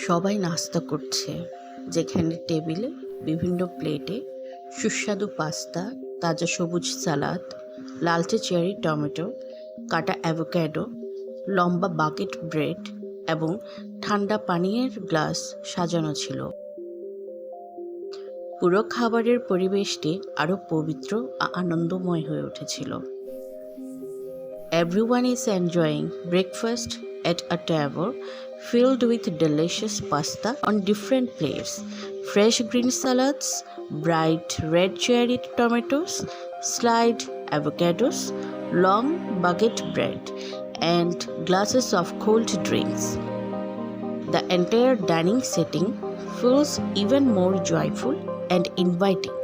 সবাই নাস্তা করছে, যেখানে টেবিলে বিভিন্ন প্লেটে সুস্বাদু পাস্তা, তাজা সবুজ সালাদ, লালচে চেরি টমেটো, কাটা অ্যাভোক্যাডো, লম্বা বাকেট ব্রেড এবং ঠান্ডা পানীয়ের গ্লাস সাজানো ছিল। পুরো খাবারের পরিবেশটি আরও পবিত্র ও আনন্দময় হয়ে উঠেছিল। Everyone is enjoying breakfast at a table filled with delicious pasta on different plates, fresh green salads, bright red cherry tomatoes, sliced avocados, long baguette bread, and glasses of cold drinks. The entire dining setting feels even more joyful and inviting.